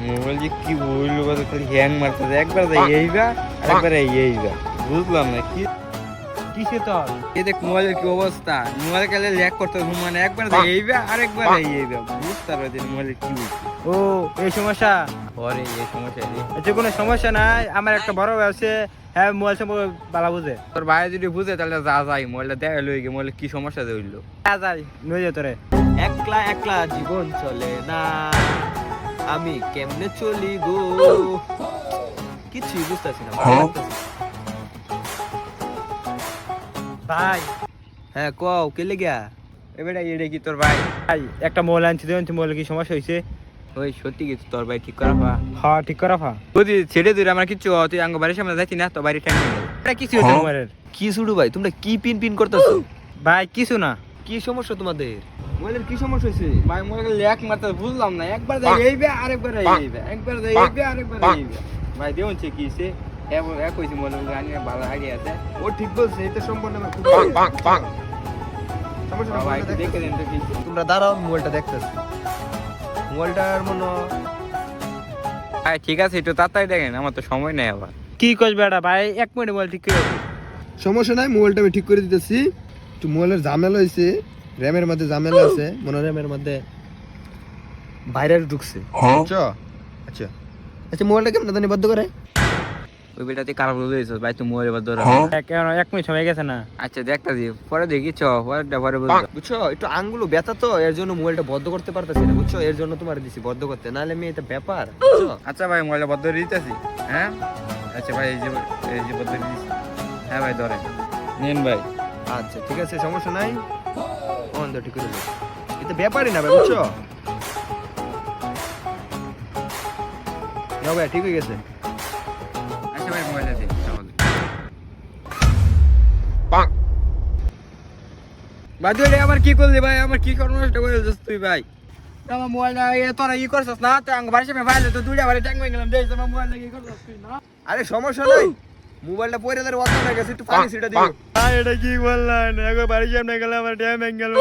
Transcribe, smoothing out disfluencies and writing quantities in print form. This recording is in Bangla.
মোবাইল যে কি বললো কত খালি হ্যাং মারতেছে, একবার এইবা আরেকবার এইবা, বুঝলাম না কি কিসে তোর এই দেখ মোবাইলের কি অবস্থা, মোবাইল কালে ল্যাগ করতে মানে একবার এইবা আরেকবার এইবা, বুঝতে পারবে মোবাইলের কি হচ্ছে। ও এই সমস্যা। পরে এই সমস্যা নেই, আচ্ছা কোনো সমস্যা নাই, আমার একটা বড় ভাই আছে, হ্যাঁ মোবাইল সম্পর্কে ভালো বুঝে। তোর ভাই যদি বুঝে তাহলে যা যাই মোবাইলটা দেখা লই গিয়ে মোবাইলে কি সমস্যা হইলো। যাই নই যে তোরে একলা একলা জীবন চলে না, আমি কেমনে চলি গো, কিছুই বুঝতেছি না, ভালো লাগতেছে। ভাই। হ্যাঁ কও কে লেগা? এবারে এটা কি তোর ভাই? ভাই একটা মোবাইল আনছি, দেবেন মোবাইলে কি সমস্যা হয়েছে? ওই সত্যি কিছু তোর ভাই ঠিক করা পা হ্যাঁ ঠিক করা ফা যদি ছেড়ে দিলে আমার কিছু তুই আঙ্গ বাড়ির সামনে যাচ্ছি না, তো বাড়ি ঠেক এটা কিছু হয়েছে মোবাইলের? কি শুরু ভাই, তোমরা কি পিন পিন করতেছো? ভাই কিছু না। কি সমস্যা তোমাদের? মোবাইলের কি সমস্যা হয়েছে? ভাই মোবাইল ল্যাগ মারতে বুঝলাম না, একবার এইবে আরেকবার এইবে, একবার এইবে আরেকবার এইবে। ভাই দেখুন সে কি সে এক হয়েছে মোবাইল আনি ভালো আইডিয়া আছে। ও ঠিক বলছে, এটা সম্পূর্ণ আমার খুব সমস্যা না, ভাই মোবাইলটা দেখে দেখতেছি। দেন তো কি। তোমরা দাঁড়াও, মোবাইলটা দেখতেছি। মোবাইলটার মনে হয় ভাই ঠিক আছে একটু তাড়াতাড়ি দেখেন, আমার তো সময় নেই আবার। কি কইস বেটা ভাই, 1 মিনিট মোবাইল ঠিক করে দিবি। সমস্যা নাই, মোবাইলটা আমি ঠিক করে দিতেছি। একটু মোবাইলের ঝামেলা হয়েছে, র্যামের মধ্যে ঝামেলা আছে, মনে হয় র্যামের মধ্যে ভাইরাস ঢুকছে। আচ্ছা আচ্ছা আচ্ছা মোবাইলটা কেমন জানি বদ্ধ করে? ওই বেটাতে খারাপ হয়েছে ভাই, তুমি মোবাইল বাদ ধরো। 1 মিনিট সময় গেছে না। আচ্ছা দেখতা দি পরে দেখি চ পরে বুঝবো। বুঝছো, একটু আঙ্গুলো ব্যথা তো, এর জন্য মোবাইলটা বন্ধ করতে পারতেছি না, বুঝছো, এর জন্য তোমার দিছি বন্ধ করতে, নাহলে আমি এটা ব্যাপার, বুঝছো? আচ্ছা ভাই মোবাইল বদ্ধ দিতেছি। হ্যাঁ আচ্ছা ভাই এই যে বদ্ধ দিতেছি। হ্যাঁ ভাই ধরেন নিন ভাই। আচ্ছা ঠিক আছে, সমস্যা নাই, বন্ধ ঠিক করে দিই। এটা ব্যাপারই না ভাই, বুঝছো? না ভাই ঠিক হয়ে গেছে। আচ্ছা ভাই মোবাইলটা দিন তাহলে। ভাই তুই আমার কি করলি ভাই, আমার কি কর্মটা করে দিস তুই ভাই? আমার মোবাইলটা তোরা ই করছিস না, তো আঙ্গ বাড়ির সামনে ভাইলে তো দুইটা বাড়ি ট্যাঙ্ক হয়ে গেলাম, দেখ আমার মোবাইলটা কি করছিস তুই না? আরে সমস্যা নাই, মোবাইলটা পরে তার ওয়াশ হয়ে গেছে, একটু পানি ছিটা দিও। ভাই এটা কি বললেন, একবার বাড়ির সামনে গেলে আমার ড্যাম ভেঙে গেল।